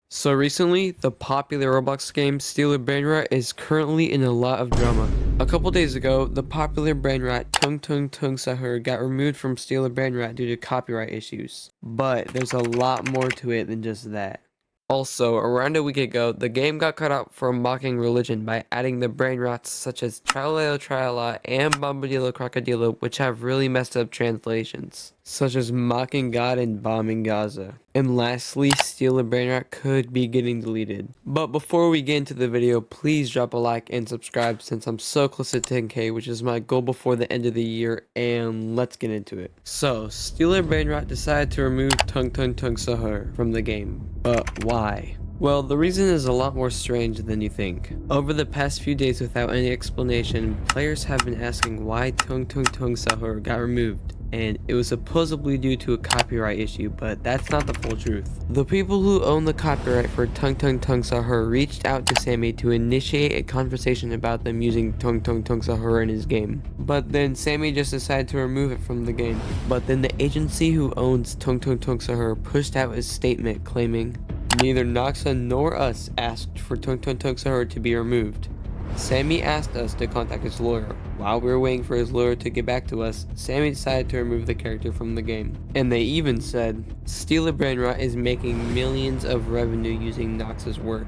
So recently, the popular Roblox game Stealer Brainrot is currently in a lot of drama. A couple days ago, the popular Brainrot Tung Tung Tung Sahur got removed from Stealer Brainrot due to copyright issues. But there's a lot more to it than just that. Also, around a week ago, the game got cut out for mocking religion by adding the brain rots such as Traleo Tralala and Bombadillo Crocodilo, which have really messed up translations, such as mocking God and bombing Gaza. And lastly, Steal a Brain Rot could be getting deleted. But before we get into the video, please drop a like and subscribe since I'm so close to 10k, which is my goal before the end of the year, and let's get into it. So, Steal a Brain Rot decided to remove Tung Tung Tung Sahur from the game. But why? Well, the reason is a lot more strange than you think. Over the past few days without any explanation, players have been asking why Tung Tung Tung Sahur got removed, and it was supposedly due to a copyright issue, but that's not the full truth. The people who own the copyright for Tung Tung Tung Sahur reached out to Sammy to initiate a conversation about them using Tung Tung Tung Sahur in his game. But then Sammy just decided to remove it from the game. But then the agency who owns Tung Tung Tung Sahur pushed out a statement claiming, "Neither Noxa nor us asked for Tung Tung Tung Sahur to be removed. Sammy asked us to contact his lawyer. While we were waiting for his lawyer to get back to us, Sammy decided to remove the character from the game." And they even said, "Steal a Brainrot is making millions of revenue using Noxa's work.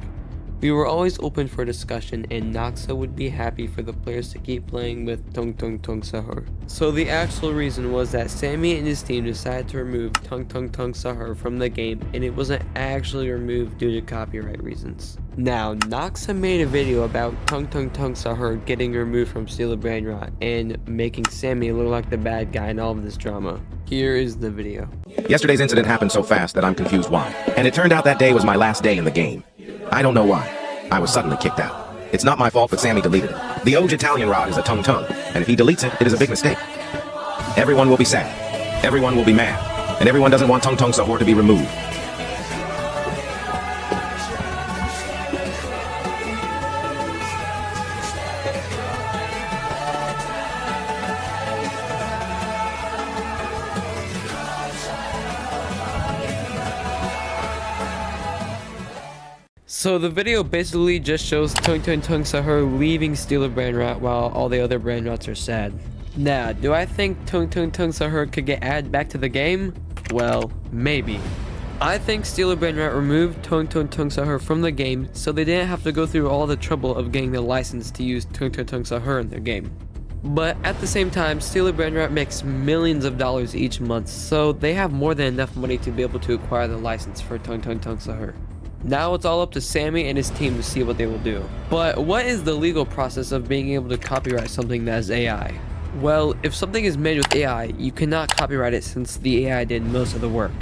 We were always open for discussion, and Noxa would be happy for the players to keep playing with Tung Tung Tung Sahur." So the actual reason was that Sammy and his team decided to remove Tung Tung Tung Sahur from the game, and it wasn't actually removed due to copyright reasons. Now, Noxa made a video about Tung Tung Tung Sahur getting removed from Steal a Brainrot and making Sammy look like the bad guy in all of this drama. Here is the video. Yesterday's incident happened so fast that I'm confused why. And it turned out that day was my last day in the game. I don't know why. I was suddenly kicked out. It's not my fault that Sammy deleted it. The old Italian rod is a tung tung, and if he deletes it, it is a big mistake. Everyone will be sad. Everyone will be mad. And everyone doesn't want Tung Tung Sahur to be removed. So the video basically just shows Tung Tung Tung Sahur leaving Steal a Brainrot while all the other Brainrots are sad. Now, do I think Tung Tung Tung Sahur could get added back to the game? Well, maybe. I think Steal a Brainrot removed Tung Tung Tung Sahur from the game so they didn't have to go through all the trouble of getting the license to use Tung Tung Tung Sahur in their game. But at the same time, Steal a Brainrot makes millions of dollars each month, so they have more than enough money to be able to acquire the license for Tung Tung Tung Sahur. Now it's all up to Sammy and his team to see what they will do. But what is the legal process of being able to copyright something that is AI? Well, if something is made with AI, you cannot copyright it since the AI did most of the work.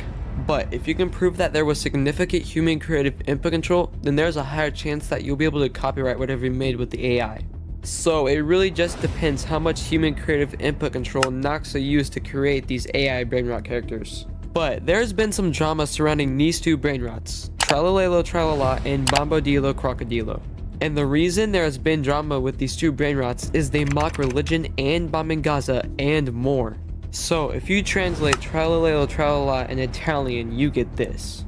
But if you can prove that there was significant human creative input control, then there's a higher chance that you'll be able to copyright whatever you made with the AI. So it really just depends how much human creative input control Noxa used to create these AI Brainrot characters. But there's been some drama surrounding these two Brainrots, Tralalelo Tralala and Bombadillo Crocodilo. And the reason there has been drama with these two Brainrots is they mock religion and bombing Gaza and more. So if you translate Tralalelo Tralala in Italian, you get this.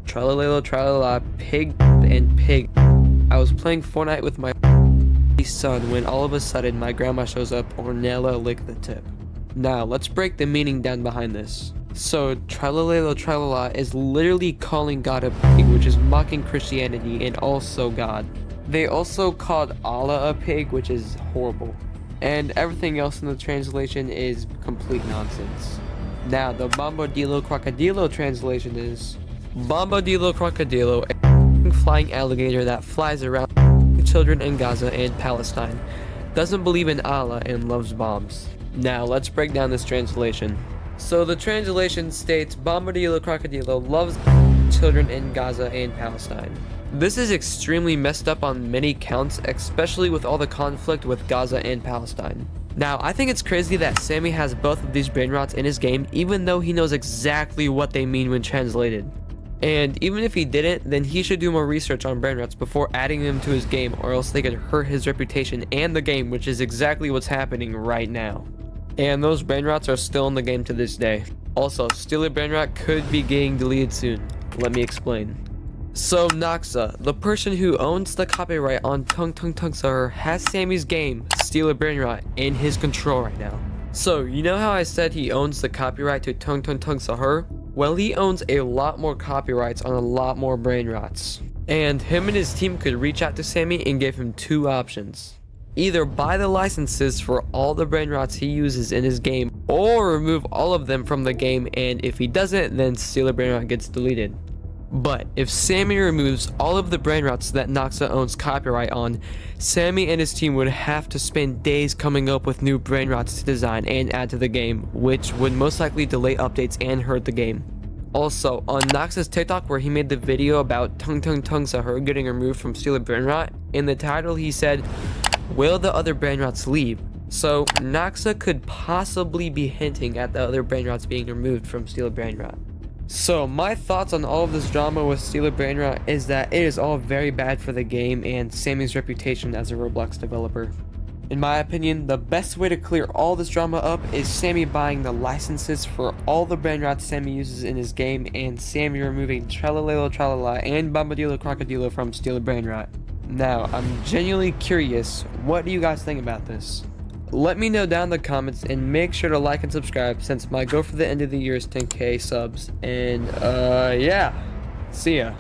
Tralalelo Tralala, pig and pig. I was playing Fortnite with my son when all of a sudden my grandma shows up, Ornella lick the tip. Now let's break the meaning down behind this. So, Tralalelo Tralala is literally calling God a pig, which is mocking Christianity and also God. They also called Allah a pig, which is horrible. And everything else in the translation is complete nonsense. Now, the Bombadillo Crocodilo translation is Bombadillo Crocodilo, a flying alligator that flies around children in Gaza and Palestine, doesn't believe in Allah and loves bombs. Now, let's break down this translation. So the translation states Bombadillo Crocodilo loves children in Gaza and Palestine. This is extremely messed up on many counts, especially with all the conflict with Gaza and Palestine. Now, I think it's crazy that Sammy has both of these Brainrots in his game, even though he knows exactly what they mean when translated. And even if he didn't, then he should do more research on Brainrots before adding them to his game, or else they could hurt his reputation and the game, which is exactly what's happening right now. And those Brainrots are still in the game to this day. Also, Steal a Brainrot could be getting deleted soon. Let me explain. So Noxa, the person who owns the copyright on Tung Tung Tung Sahur, has Sammy's game, Steal a Brainrot, in his control right now. So, you know how I said he owns the copyright to Tung Tung Tung Sahur? Well, he owns a lot more copyrights on a lot more Brainrots. And him and his team could reach out to Sammy and give him two options. Either buy the licenses for all the Brainrots he uses in his game, or remove all of them from the game, and if he doesn't, then Steal a Brainrot gets deleted. But if Sammy removes all of the Brainrots that Noxa owns copyright on, Sammy and his team would have to spend days coming up with new Brainrots to design and add to the game, which would most likely delay updates and hurt the game. Also, on Noxa's TikTok where he made the video about Tung Tung Tung Sahur getting removed from Steal a Brainrot, in the title he said, "Will the other Brainrots leave?" So Noxa could possibly be hinting at the other Brainrots being removed from Steal a Brainrot. So my thoughts on all of this drama with Steal a Brainrot is that it is all very bad for the game and Sammy's reputation as a Roblox developer. In my opinion, the best way to clear all this drama up is Sammy buying the licenses for all the Brainrots Sammy uses in his game, and Sammy removing Tralalelo Tralala and Bombadillo Crocodilo from Steal a Brainrot. Now, I'm genuinely curious, what do you guys think about this? Let me know down in the comments, and make sure to like and subscribe since my goal for the end of the year is 10k subs. And yeah, see ya.